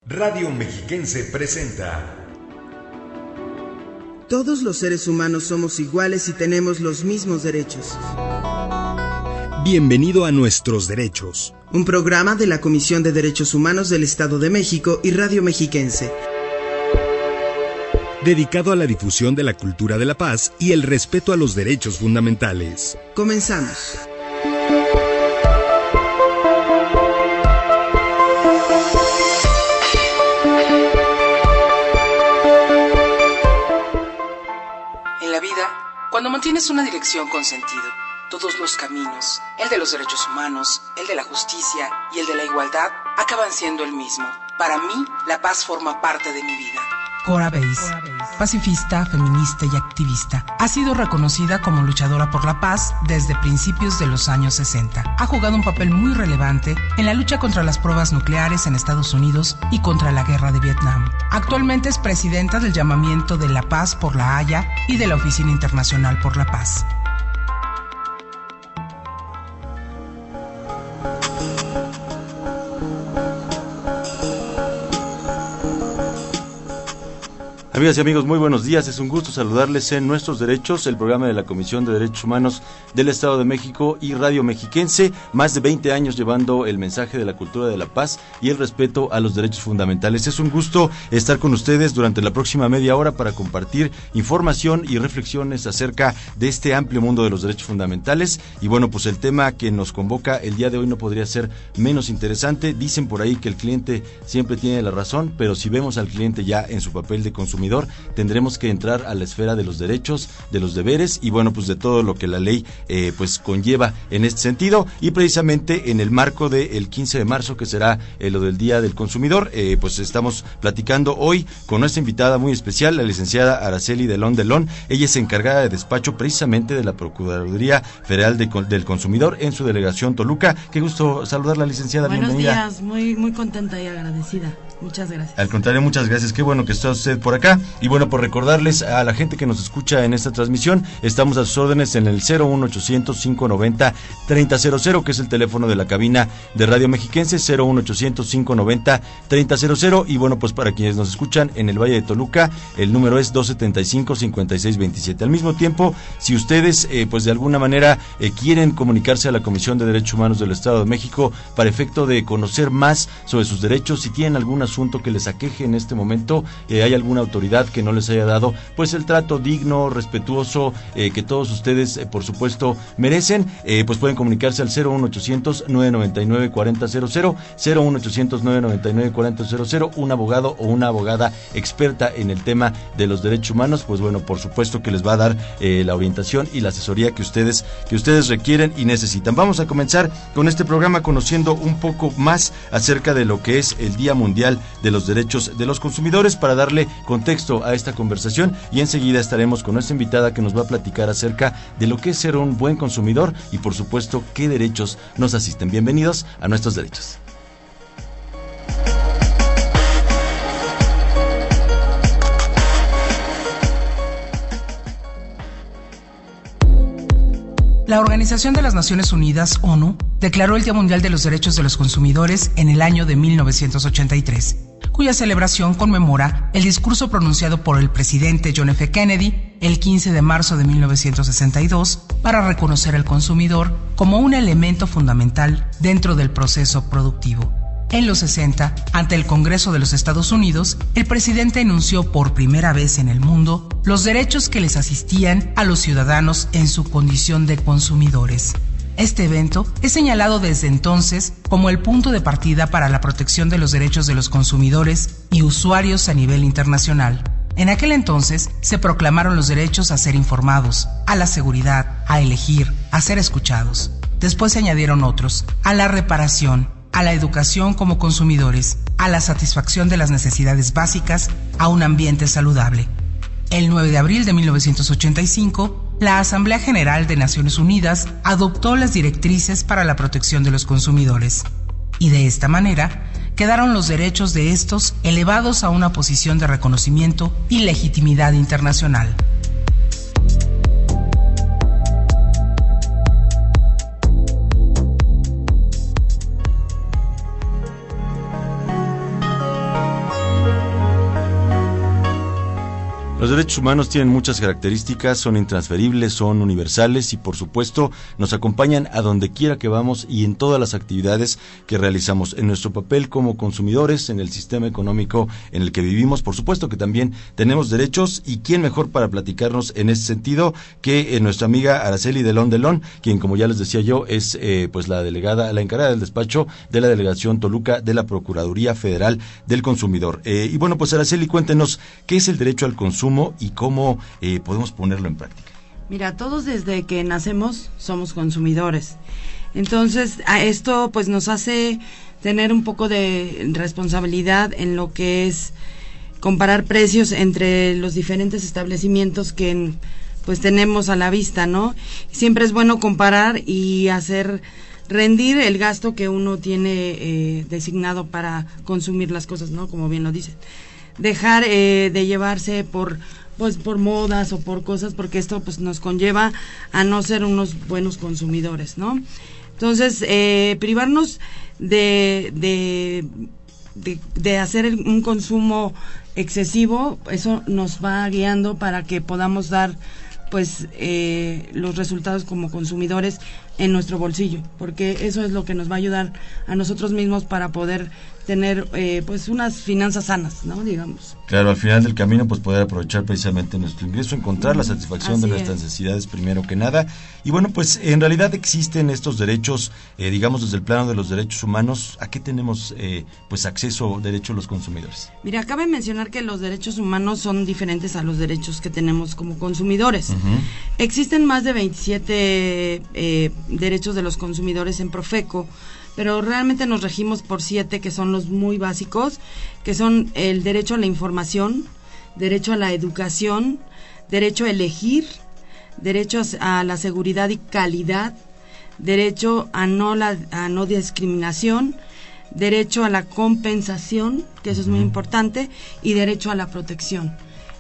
Radio Mexiquense presenta. Todos los seres humanos somos iguales y tenemos los mismos derechos. Bienvenido a Nuestros Derechos, un programa de la Comisión de Derechos Humanos del Estado de México y Radio Mexiquense, dedicado a la difusión de la cultura de la paz y el respeto a los derechos fundamentales. Comenzamos. En la vida, cuando mantienes una dirección con sentido, todos los caminos, el de los derechos humanos, el de la justicia y el de la igualdad, acaban siendo el mismo. Para mí, la paz forma parte de mi vida. Cora Bass, pacifista, feminista y activista, ha sido reconocida como luchadora por la paz desde principios de los años 60. Ha jugado un papel muy relevante en la lucha contra las pruebas nucleares en Estados Unidos y contra la guerra de Vietnam. Actualmente es presidenta del Llamamiento de la Paz por la Haya y de la Oficina Internacional por la Paz. Amigas y amigos, muy buenos días. Es un gusto saludarles en Nuestros Derechos, el programa de la Comisión de Derechos Humanos del Estado de México y Radio Mexiquense. Más de 20 años llevando el mensaje de la cultura de la paz y el respeto a los derechos fundamentales. Es un gusto estar con ustedes durante la próxima media hora para compartir información y reflexiones acerca de este amplio mundo de los derechos fundamentales. Y bueno, pues el tema que nos convoca el día de hoy no podría ser menos interesante. Dicen por ahí que el cliente siempre tiene la razón, pero si vemos al cliente ya en su papel de consumidor, tendremos que entrar a la esfera de los derechos, de los deberes y bueno, pues de todo lo que la ley pues conlleva en este sentido. Y precisamente en el marco del 15 de marzo, que será lo del Día del Consumidor, pues estamos platicando hoy con nuestra invitada muy especial, la licenciada Araceli Delón Delón. Ella es encargada de despacho precisamente de la Procuraduría Federal del Consumidor en su delegación Toluca. Qué gusto saludarla, licenciada. Buenos bienvenida. días, muy contenta y agradecida. Muchas gracias. Al contrario, muchas gracias. Qué bueno que está usted por acá. Y bueno, por recordarles a la gente que nos escucha en esta transmisión, estamos a sus órdenes en el 01800-590-3000, que es el teléfono de la cabina de Radio Mexiquense, 01800-590-3000. Y bueno, pues para quienes nos escuchan en el Valle de Toluca, el número es 275-5627. Al mismo tiempo, si ustedes pues de alguna manera quieren comunicarse a la Comisión de Derechos Humanos del Estado de México para efecto de conocer más sobre sus derechos, si tienen algún asunto que les aqueje en este momento, hay alguna autoridad que no les haya dado pues el trato digno, respetuoso, que todos ustedes por supuesto merecen, pues pueden comunicarse al 01800-999-4000, 01800-999-4000. Un abogado o una abogada experta en el tema de los derechos humanos, pues bueno, por supuesto que les va a dar la orientación y la asesoría que ustedes requieren y necesitan. Vamos a comenzar con este programa conociendo un poco más acerca de lo que es el Día Mundial de los Derechos de los Consumidores, para darle contexto a esta conversación, y enseguida estaremos con nuestra invitada que nos va a platicar acerca de lo que es ser un buen consumidor y por supuesto qué derechos nos asisten. Bienvenidos a Nuestros Derechos. La Organización de las Naciones Unidas, ONU, declaró el Día Mundial de los Derechos de los Consumidores en el año de 1983, cuya celebración conmemora el discurso pronunciado por el presidente John F. Kennedy el 15 de marzo de 1962 para reconocer al consumidor como un elemento fundamental dentro del proceso productivo. En los 60, ante el Congreso de los Estados Unidos, el presidente enunció por primera vez en el mundo los derechos que les asistían a los ciudadanos en su condición de consumidores. Este evento es señalado desde entonces como el punto de partida para la protección de los derechos de los consumidores y usuarios a nivel internacional. En aquel entonces se proclamaron los derechos a ser informados, a la seguridad, a elegir, a ser escuchados. Después se añadieron otros, a la reparación, a la educación como consumidores, a la satisfacción de las necesidades básicas, a un ambiente saludable. El 9 de abril de 1985, la Asamblea General de Naciones Unidas adoptó las directrices para la protección de los consumidores, y de esta manera quedaron los derechos de estos elevados a una posición de reconocimiento y legitimidad internacional. Los derechos humanos tienen muchas características, son intransferibles, son universales y por supuesto nos acompañan a donde quiera que vamos y en todas las actividades que realizamos. En nuestro papel como consumidores, en el sistema económico en el que vivimos, por supuesto que también tenemos derechos, y quién mejor para platicarnos en ese sentido que nuestra amiga Araceli Delón Delón, quien, como ya les decía yo, es pues la encargada del despacho de la Delegación Toluca de la Procuraduría Federal del Consumidor. Y bueno, pues Araceli, cuéntenos qué es el derecho al consumo y cómo podemos ponerlo en práctica. Mira, todos desde que nacemos somos consumidores. Entonces, a esto pues nos hace tener un poco de responsabilidad en lo que es comparar precios entre los diferentes establecimientos que pues tenemos a la vista, ¿no? Siempre es bueno comparar y hacer rendir el gasto que uno tiene designado para consumir las cosas, ¿no? Como bien lo dicen. Dejar de llevarse por modas o por cosas, porque esto pues nos conlleva a no ser unos buenos consumidores, ¿no? Entonces, privarnos de hacer un consumo excesivo, eso nos va guiando para que podamos dar pues los resultados como consumidores en nuestro bolsillo, porque eso es lo que nos va a ayudar a nosotros mismos para poder tener pues unas finanzas sanas, ¿no? Digamos. Claro, al final del camino pues poder aprovechar precisamente nuestro ingreso, encontrar la satisfacción de nuestras necesidades primero que nada. Y bueno, pues en realidad existen estos derechos, digamos desde el plano de los derechos humanos. ¿A qué tenemos pues acceso, derecho los consumidores? Mira, cabe mencionar que los derechos humanos son diferentes a los derechos que tenemos como consumidores. Existen más de 27 derechos de los consumidores en Profeco, pero realmente nos regimos por 7 que son los muy básicos, que son el derecho a la información, derecho a la educación, derecho a elegir, derecho a la seguridad y calidad, derecho a no discriminación, derecho a la compensación, que eso es muy importante, y derecho a la protección.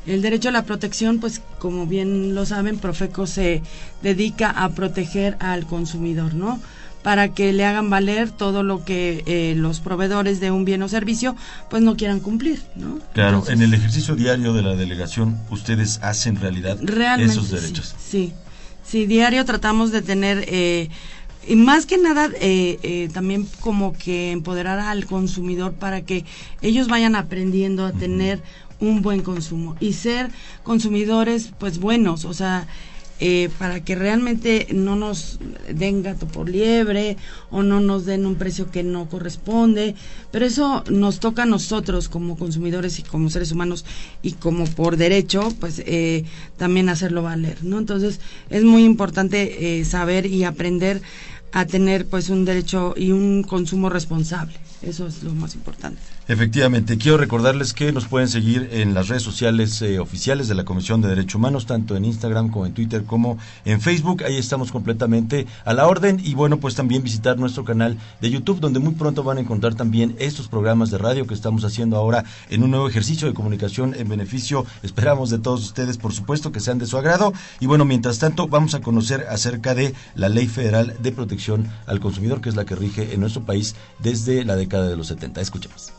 El derecho a la protección, pues como bien lo saben, Profeco se dedica a proteger al consumidor, ¿no? Para que le hagan valer todo lo que los proveedores de un bien o servicio pues no quieran cumplir, ¿no? Claro. Entonces, en el ejercicio diario de la delegación, ¿ustedes hacen realidad esos derechos? Sí, diario tratamos de tener, y más que nada también como que empoderar al consumidor para que ellos vayan aprendiendo a tener un buen consumo y ser consumidores pues buenos, o sea, para que realmente no nos den gato por liebre o no nos den un precio que no corresponde, pero eso nos toca a nosotros como consumidores y como seres humanos y como por derecho, pues también hacerlo valer, ¿no? Entonces es muy importante saber y aprender a tener pues un derecho y un consumo responsable. Eso es lo más importante. Efectivamente, quiero recordarles que nos pueden seguir en las redes sociales oficiales de la Comisión de Derechos Humanos, tanto en Instagram como en Twitter como en Facebook. Ahí estamos completamente a la orden. Y bueno, pues también visitar nuestro canal de YouTube, donde muy pronto van a encontrar también estos programas de radio que estamos haciendo ahora en un nuevo ejercicio de comunicación en beneficio, esperamos, de todos ustedes, por supuesto, que sean de su agrado. Y bueno, mientras tanto, vamos a conocer acerca de la Ley Federal de Protección al Consumidor, que es la que rige en nuestro país desde la década de los 70. Escuchemos.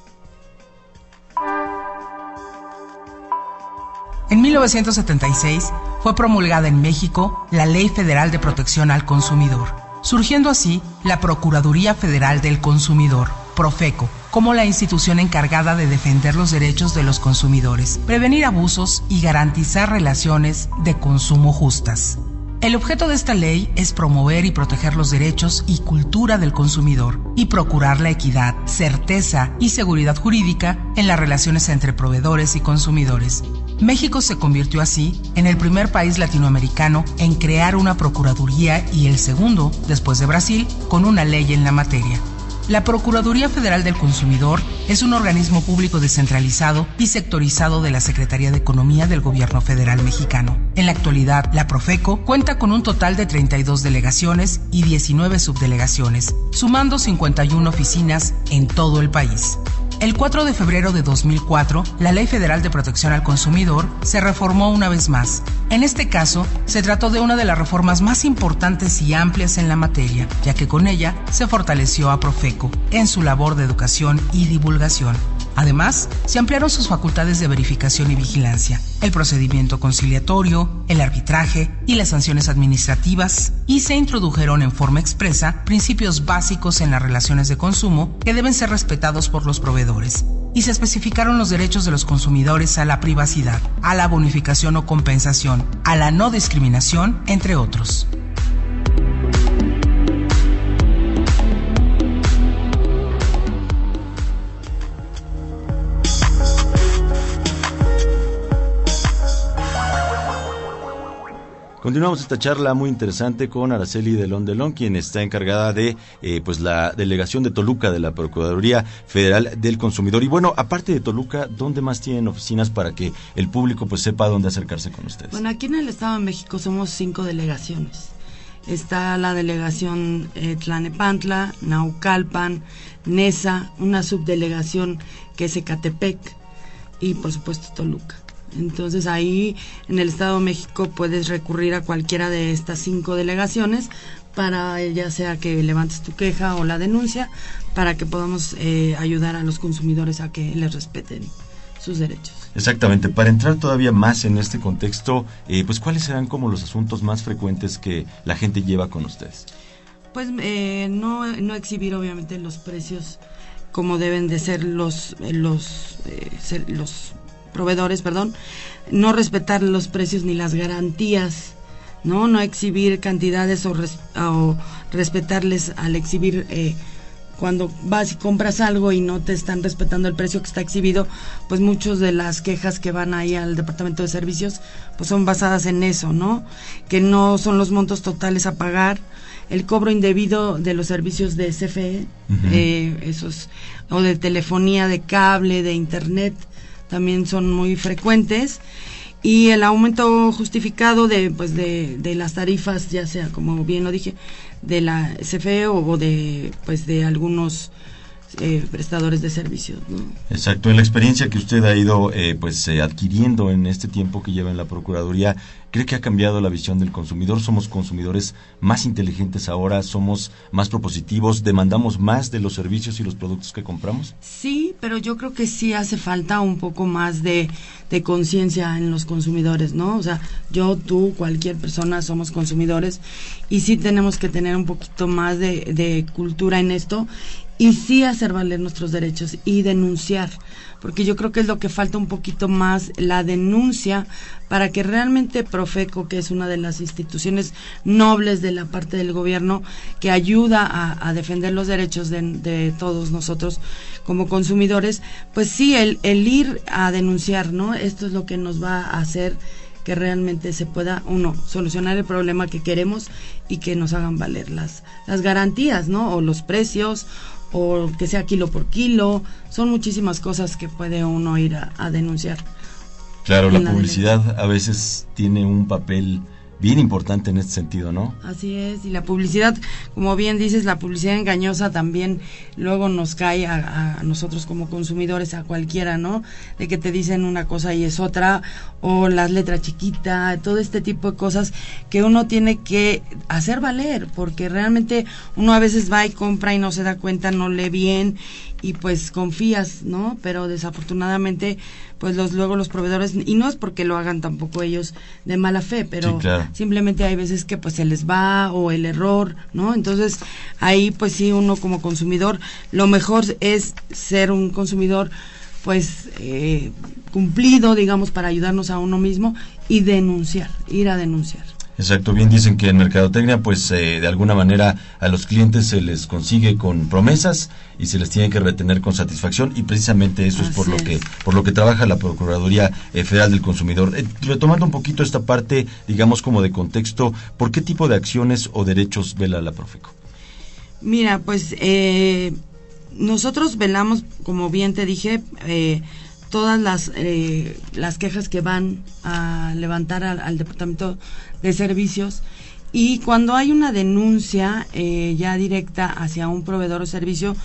En 1976 fue promulgada en México la Ley Federal de Protección al Consumidor, surgiendo así la Procuraduría Federal del Consumidor, Profeco, como la institución encargada de defender los derechos de los consumidores, prevenir abusos y garantizar relaciones de consumo justas. El objeto de esta ley es promover y proteger los derechos y cultura del consumidor y procurar la equidad, certeza y seguridad jurídica en las relaciones entre proveedores y consumidores. México se convirtió así en el primer país latinoamericano en crear una procuraduría y el segundo, después de Brasil, con una ley en la materia. La Procuraduría Federal del Consumidor es un organismo público descentralizado y sectorizado de la Secretaría de Economía del Gobierno Federal mexicano. En la actualidad, la Profeco cuenta con un total de 32 delegaciones y 19 subdelegaciones, sumando 51 oficinas en todo el país. El 4 de febrero de 2004, la Ley Federal de Protección al Consumidor se reformó una vez más. En este caso, se trató de una de las reformas más importantes y amplias en la materia, ya que con ella se fortaleció a Profeco en su labor de educación y divulgación. Además, se ampliaron sus facultades de verificación y vigilancia, el procedimiento conciliatorio, el arbitraje y las sanciones administrativas, y se introdujeron en forma expresa principios básicos en las relaciones de consumo que deben ser respetados por los proveedores, y se especificaron los derechos de los consumidores a la privacidad, a la bonificación o compensación, a la no discriminación, entre otros. Continuamos esta charla muy interesante con Araceli Delón, quien está encargada de pues la delegación de Toluca de la Procuraduría Federal del Consumidor. Y bueno, aparte de Toluca, ¿dónde más tienen oficinas para que el público pues sepa dónde acercarse con ustedes? Bueno, aquí en el Estado de México somos 5 delegaciones. Está la delegación Tlalnepantla, Naucalpan, Neza, una subdelegación que es Ecatepec y por supuesto Toluca. Entonces ahí en el Estado de México puedes recurrir a cualquiera de estas 5 delegaciones para ya sea que levantes tu queja o la denuncia, para que podamos ayudar a los consumidores a que les respeten sus derechos. Exactamente. Para entrar todavía más en este contexto, pues ¿cuáles serán como los asuntos más frecuentes que la gente lleva con ustedes? Pues no exhibir obviamente los precios como deben de ser los proveedores, no respetar los precios ni las garantías, no exhibir cantidades o respetarles al exhibir cuando vas y compras algo y no te están respetando el precio que está exhibido, pues muchas de las quejas que van ahí al departamento de servicios pues son basadas en eso, que no son los montos totales a pagar, el cobro indebido de los servicios de CFE, esos, o de telefonía, de cable, de internet, también son muy frecuentes, y el aumento justificado de las tarifas, ya sea, como bien lo dije, de la CFE o de algunos prestadores de servicios, ¿no? Exacto. En la experiencia que usted ha ido adquiriendo en este tiempo que lleva en la Procuraduría, ¿cree que ha cambiado la visión del consumidor? ¿Somos consumidores más inteligentes ahora? ¿Somos más propositivos? ¿Demandamos más de los servicios y los productos que compramos? Sí, pero yo creo que sí hace falta un poco más de conciencia en los consumidores, ¿no? O sea, yo, tú, cualquier persona somos consumidores y sí tenemos que tener un poquito más de cultura en esto y sí hacer valer nuestros derechos y denunciar, porque yo creo que es lo que falta un poquito más, la denuncia, para que realmente Profeco, que es una de las instituciones nobles de la parte del gobierno, que ayuda a defender los derechos de todos nosotros como consumidores, pues sí, el ir a denunciar, ¿no? Esto es lo que nos va a hacer que realmente se pueda, solucionar el problema que queremos y que nos hagan valer las garantías, ¿no? O los precios, o que sea kilo por kilo, son muchísimas cosas que puede uno ir a denunciar. Claro, la publicidad a veces tiene un papel bien importante en este sentido, ¿no? Así es, y la publicidad, como bien dices, la publicidad engañosa también luego nos cae a nosotros como consumidores, a cualquiera, ¿no? De que te dicen una cosa y es otra, o las letras chiquitas, todo este tipo de cosas que uno tiene que hacer valer, porque realmente uno a veces va y compra y no se da cuenta, no lee bien, y pues confías, ¿no? Pero desafortunadamente pues luego los proveedores, y no es porque lo hagan tampoco ellos de mala fe, pero sí, claro, simplemente hay veces que pues se les va, o el error, ¿no? Entonces ahí pues sí, uno como consumidor, lo mejor es ser un consumidor pues cumplido, digamos, para ayudarnos a uno mismo y denunciar, ir a denunciar. Exacto, bien dicen que en mercadotecnia pues de alguna manera a los clientes se les consigue con promesas y se les tiene que retener con satisfacción, y precisamente eso es por lo que trabaja la Procuraduría Federal del Consumidor. Retomando un poquito esta parte, digamos como de contexto, ¿por qué tipo de acciones o derechos vela la Profeco? Mira, pues nosotros velamos, como bien te dije, todas las quejas que van a levantar al Departamento de Servicios, y cuando hay una denuncia ya directa hacia un proveedor o servicio,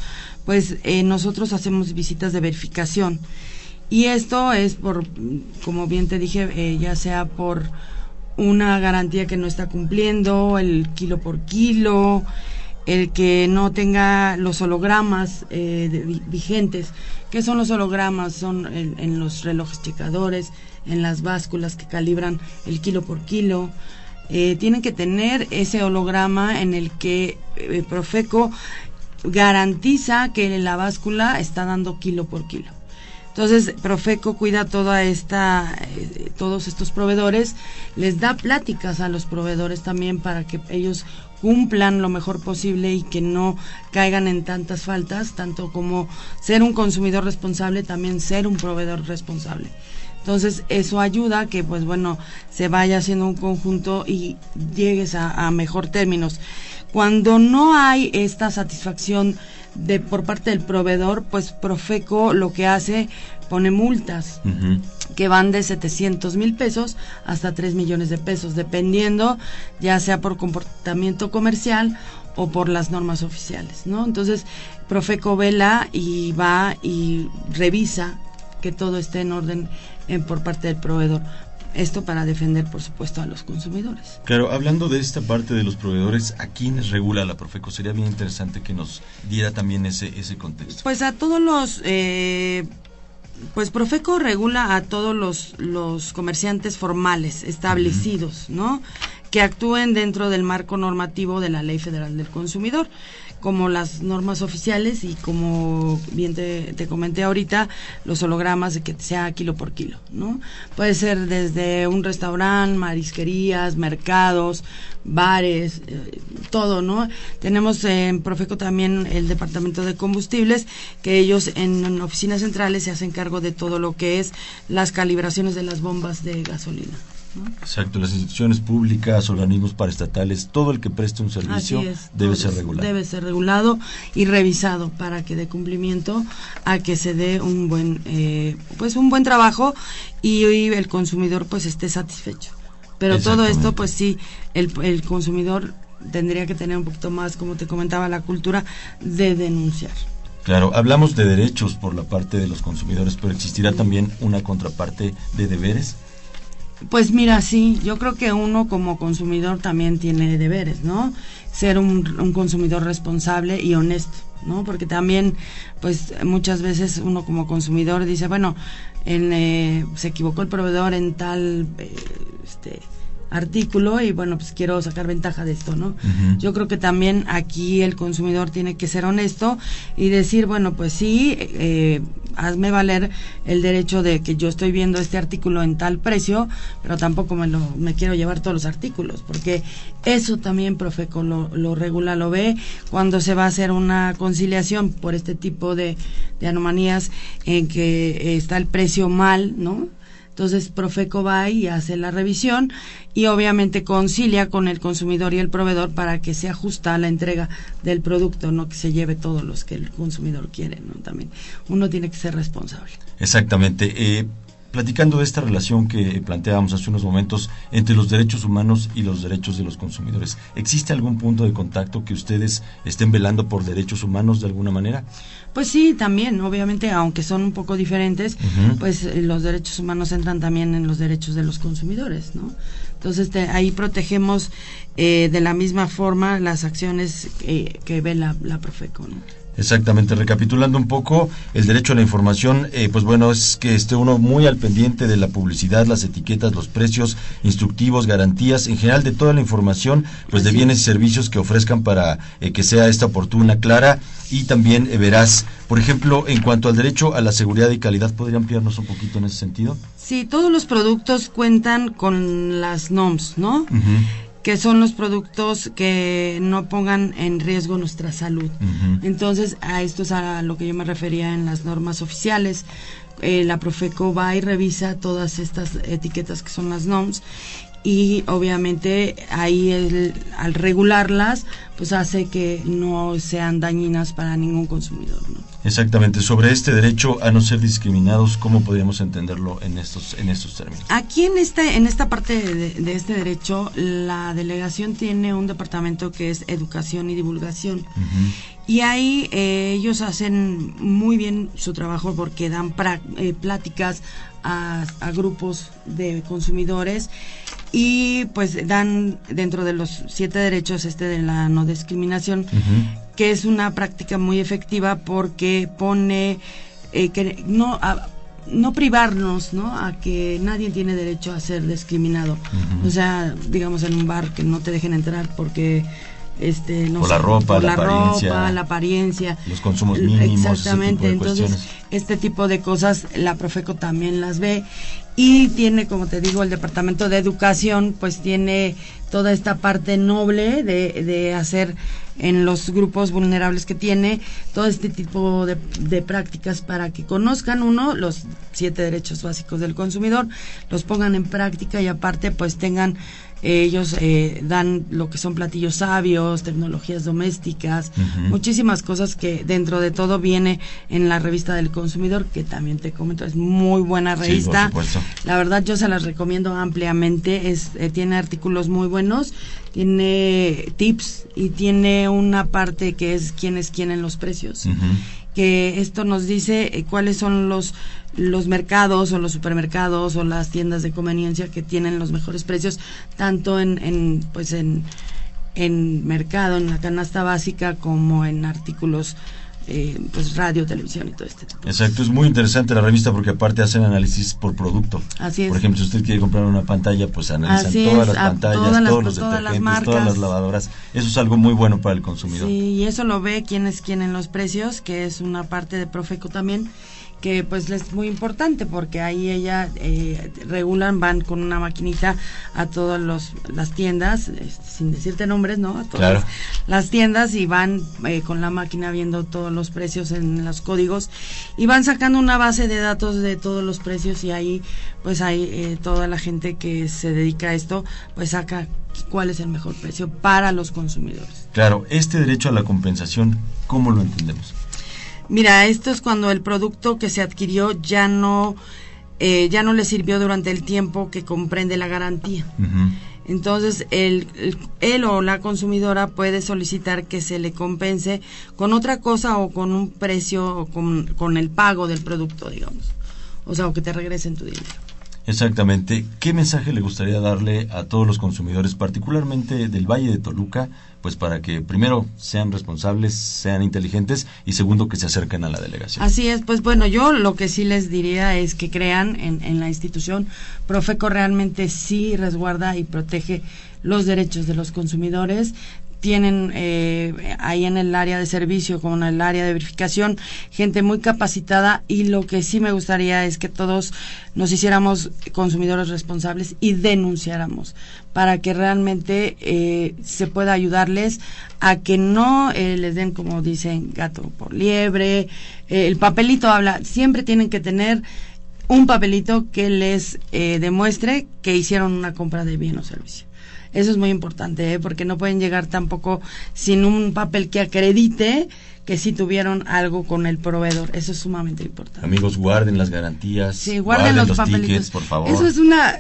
pues nosotros hacemos visitas de verificación, y esto es por, como bien te dije, ya sea por una garantía que no está cumpliendo, el kilo por kilo, el que no tenga los hologramas vigentes. ¿Qué son los hologramas? Son en los relojes checadores, en las básculas que calibran el kilo por kilo. Tienen que tener ese holograma en el que Profeco garantiza que la báscula está dando kilo por kilo. Entonces, Profeco cuida todos estos proveedores, les da pláticas a los proveedores también para que ellos cumplan lo mejor posible y que no caigan en tantas faltas, tanto como ser un consumidor responsable, también ser un proveedor responsable. Entonces, eso ayuda a que, pues bueno, se vaya haciendo un conjunto y llegues a mejor términos. Cuando no hay esta satisfacción por parte del proveedor, pues Profeco lo que hace, pone multas que van de 700,000 pesos hasta 3 millones de pesos, dependiendo ya sea por comportamiento comercial o por las normas oficiales, ¿no? Entonces, Profeco vela y va y revisa que todo esté en orden por parte del proveedor. Esto para defender, por supuesto, a los consumidores. Claro, hablando de esta parte de los proveedores, ¿a quiénes regula la Profeco? Sería bien interesante que nos diera también ese contexto. Pues a todos los... pues Profeco regula a todos los comerciantes formales establecidos, ¿no? Que actúen dentro del marco normativo de la Ley Federal del Consumidor, como las normas oficiales y como bien te comenté ahorita, los hologramas de que sea kilo por kilo, ¿no? Puede ser desde un restaurante, marisquerías, mercados, bares, todo, ¿no? Tenemos en Profeco también el departamento de combustibles, que ellos en oficinas centrales se hacen cargo de todo lo que es las calibraciones de las bombas de gasolina, ¿no? Exacto, las instituciones públicas, organismos paraestatales, todo el que preste un servicio debe ser regulado. Debe ser regulado y revisado para que dé cumplimiento a que se dé un buen trabajo y el consumidor pues esté satisfecho. Pero todo esto pues sí, el consumidor tendría que tener un poquito más, como te comentaba, la cultura de denunciar. Claro, hablamos de derechos por la parte de los consumidores, pero ¿existirá también una contraparte de deberes? Pues mira, sí, yo creo que uno como consumidor también tiene deberes, ¿no? Ser un consumidor responsable y honesto, ¿no? Porque también, pues muchas veces uno como consumidor dice, bueno, se equivocó el proveedor en tal artículo y bueno, pues quiero sacar ventaja de esto, ¿no? Yo creo que también aquí el consumidor tiene que ser honesto y decir, bueno, pues sí, hazme valer el derecho de que yo estoy viendo este artículo en tal precio, pero tampoco me quiero llevar todos los artículos, porque eso también Profeco lo regula, lo ve cuando se va a hacer una conciliación por este tipo de anomalías en que está el precio mal, ¿no? Entonces Profeco va y hace la revisión y obviamente concilia con el consumidor y el proveedor para que sea justa la entrega del producto, no que se lleve todos los que el consumidor quiere, ¿no? También uno tiene que ser responsable. Exactamente. Platicando de esta relación que planteábamos hace unos momentos entre los derechos humanos y los derechos de los consumidores, ¿existe algún punto de contacto que ustedes estén velando por derechos humanos de alguna manera? Pues sí, también, obviamente, aunque son un poco diferentes, pues los derechos humanos entran también en los derechos de los consumidores, ¿no? Entonces ahí protegemos de la misma forma las acciones que ve la Profeco, ¿no? Exactamente, recapitulando un poco, el derecho a la información, pues bueno, es que esté uno muy al pendiente de la publicidad, las etiquetas, los precios, instructivos, garantías, en general de toda la información, pues de bienes y servicios que ofrezcan para que sea esta oportuna, clara y también veraz. Por ejemplo, en cuanto al derecho a la seguridad y calidad, ¿podría ampliarnos un poquito en ese sentido? Sí, todos los productos cuentan con las NOMS, ¿no? Que son los productos que no pongan en riesgo nuestra salud. Entonces, a esto es a lo que yo me refería en las normas oficiales. La Profeco va y revisa todas estas etiquetas que son las NOMS y obviamente ahí al regularlas pues hace que no sean dañinas para ningún consumidor, ¿no? Exactamente. Sobre este derecho a no ser discriminados, ¿cómo podríamos entenderlo en estos términos? Aquí en esta parte de este derecho, la delegación tiene un departamento que es educación y divulgación. Y ahí ellos hacen muy bien su trabajo porque dan pláticas a grupos de consumidores y pues dan dentro de los 7 derechos de la no discriminación, que es una práctica muy efectiva porque pone que no privarnos, ¿no? A que nadie tiene derecho a ser discriminado. O sea, digamos en un bar que no te dejen entrar porque no por sé, la ropa, por la apariencia, los consumos mínimos, exactamente. ese tipo de Entonces, este tipo de cosas la Profeco también las ve y tiene, como te digo, el Departamento de Educación, pues tiene toda esta parte noble de hacer en los grupos vulnerables que tiene todo este tipo de prácticas para que conozcan los 7 derechos básicos del consumidor, los pongan en práctica y aparte pues tengan ellos dan lo que son platillos sabios, tecnologías domésticas, muchísimas cosas que dentro de todo viene en la revista del consumidor, que también te comento, es muy buena revista. Sí, por supuesto. La verdad yo se las recomiendo ampliamente, tiene artículos muy buenos, tiene tips y tiene una parte que es quién es quién en los precios. Que esto nos dice cuáles son los mercados o los supermercados o las tiendas de conveniencia que tienen los mejores precios, tanto en mercado, en la canasta básica, como en artículos pues radio, televisión y todo este tipo. Exacto, es muy interesante la revista porque aparte hacen análisis por producto. Así es. Por ejemplo, si usted quiere comprar una pantalla, pues analizan Así todas es, las pantallas, todos los detergentes, todas las lavadoras. Eso es algo muy bueno para el consumidor. Sí, y eso lo ve quién es quién en los precios, que es una parte de Profeco también, que pues es muy importante porque ahí ella regulan, van con una maquinita a todas las tiendas, sin decirte nombres, ¿no? A todas las tiendas y van con la máquina viendo todos los precios en los códigos y van sacando una base de datos de todos los precios y ahí pues hay toda la gente que se dedica a esto pues saca cuál es el mejor precio para los consumidores. Claro, este derecho a la compensación, ¿cómo lo entendemos? Mira, esto es cuando el producto que se adquirió ya no le sirvió durante el tiempo que comprende la garantía. Entonces, él o la consumidora puede solicitar que se le compense con otra cosa o con un precio o con el pago del producto, digamos. O sea, o que te regresen tu dinero. Exactamente. ¿Qué mensaje le gustaría darle a todos los consumidores, particularmente del Valle de Toluca, pues para que primero sean responsables, sean inteligentes y segundo que se acerquen a la delegación? Así es, pues bueno, yo lo que sí les diría es que crean en la institución. Profeco realmente sí resguarda y protege los derechos de los consumidores. Tienen ahí en el área de servicio como en el área de verificación gente muy capacitada y lo que sí me gustaría es que todos nos hiciéramos consumidores responsables y denunciáramos para que realmente se pueda ayudarles a que no les den, como dicen, gato por liebre. El papelito habla, siempre tienen que tener un papelito que les demuestre que hicieron una compra de bien o servicio. Eso es muy importante, porque no pueden llegar tampoco sin un papel que acredite que sí tuvieron algo con el proveedor. Eso es sumamente importante. Amigos, guarden las garantías, sí, guarden los papelitos. Tickets, por favor. Eso es una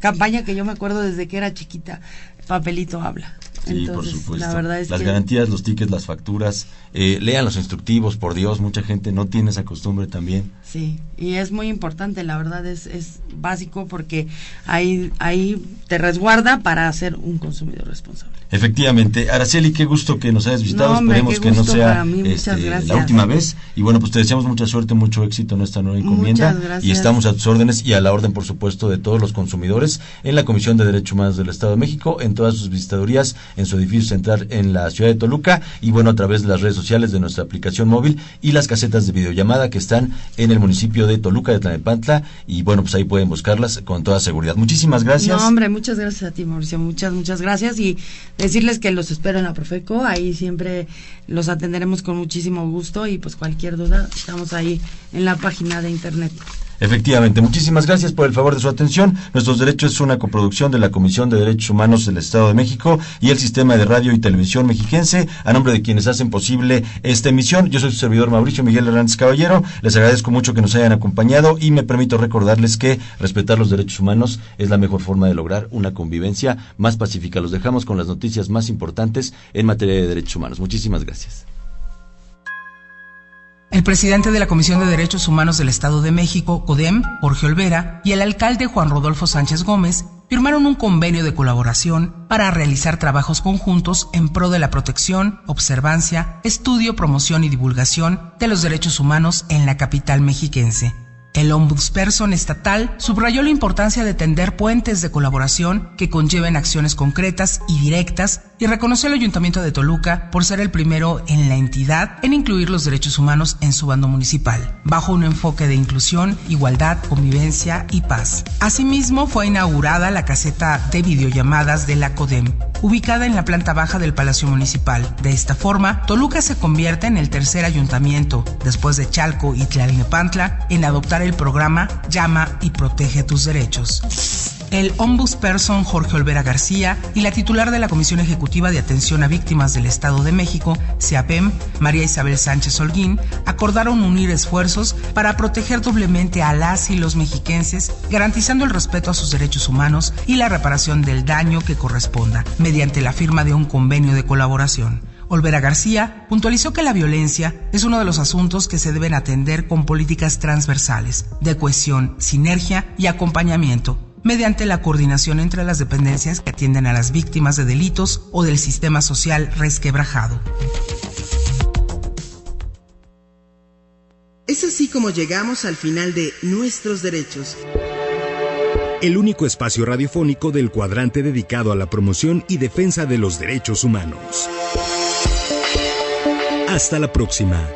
campaña que yo me acuerdo desde que era chiquita. Papelito habla. Sí, entonces, por supuesto. La verdad es las que garantías, los tickets, las facturas, lean los instructivos, por Dios, mucha gente no tiene esa costumbre también. Sí, y es muy importante, la verdad es básico porque ahí te resguarda para ser un consumidor responsable. Efectivamente. Araceli, qué gusto que nos hayas visitado. No, hombre, esperemos que no sea la última vez. Y bueno, pues te deseamos mucha suerte, mucho éxito en esta nueva encomienda. Muchas gracias. Y estamos a tus órdenes y a la orden, por supuesto, de todos los consumidores en la Comisión de Derechos Humanos del Estado de México, en todas sus visitadurías, en su edificio central en la ciudad de Toluca y bueno, a través de las redes sociales de nuestra aplicación móvil y las casetas de videollamada que están en el municipio de Toluca de Tlalnepantla y bueno, pues ahí pueden buscarlas con toda seguridad. Muchísimas gracias. No, hombre, muchas gracias a ti, Mauricio, muchas gracias y decirles que los espero en la Profeco, ahí siempre los atenderemos con muchísimo gusto y pues cualquier duda estamos ahí en la página de internet. Efectivamente, muchísimas gracias por el favor de su atención. Nuestros Derechos es una coproducción de la Comisión de Derechos Humanos del Estado de México y el Sistema de Radio y Televisión Mexiquense, a nombre de quienes hacen posible esta emisión. Yo soy su servidor Mauricio Miguel Hernández Caballero, les agradezco mucho que nos hayan acompañado y me permito recordarles que respetar los derechos humanos es la mejor forma de lograr una convivencia más pacífica. Los dejamos con las noticias más importantes en materia de derechos humanos. Muchísimas gracias. El presidente de la Comisión de Derechos Humanos del Estado de México, CODEM, Jorge Olvera, y el alcalde Juan Rodolfo Sánchez Gómez firmaron un convenio de colaboración para realizar trabajos conjuntos en pro de la protección, observancia, estudio, promoción y divulgación de los derechos humanos en la capital mexiquense. El ombudsperson estatal subrayó la importancia de tender puentes de colaboración que conlleven acciones concretas y directas y reconoció al Ayuntamiento de Toluca por ser el primero en la entidad en incluir los derechos humanos en su bando municipal, bajo un enfoque de inclusión, igualdad, convivencia y paz. Asimismo, fue inaugurada la caseta de videollamadas de la CODEM, ubicada en la planta baja del Palacio Municipal. De esta forma, Toluca se convierte en el tercer ayuntamiento, después de Chalco y Tlalnepantla, en adoptar el programa Llama y Protege tus Derechos. El ombudsperson Jorge Olvera García y la titular de la Comisión Ejecutiva de Atención a Víctimas del Estado de México, CEAPEM, María Isabel Sánchez Holguín, acordaron unir esfuerzos para proteger doblemente a las y los mexiquenses, garantizando el respeto a sus derechos humanos y la reparación del daño que corresponda, mediante la firma de un convenio de colaboración. Olvera García puntualizó que la violencia es uno de los asuntos que se deben atender con políticas transversales, de cohesión, sinergia y acompañamiento, mediante la coordinación entre las dependencias que atienden a las víctimas de delitos o del sistema social resquebrajado. Es así como llegamos al final de Nuestros Derechos, el único espacio radiofónico del cuadrante dedicado a la promoción y defensa de los derechos humanos. Hasta la próxima.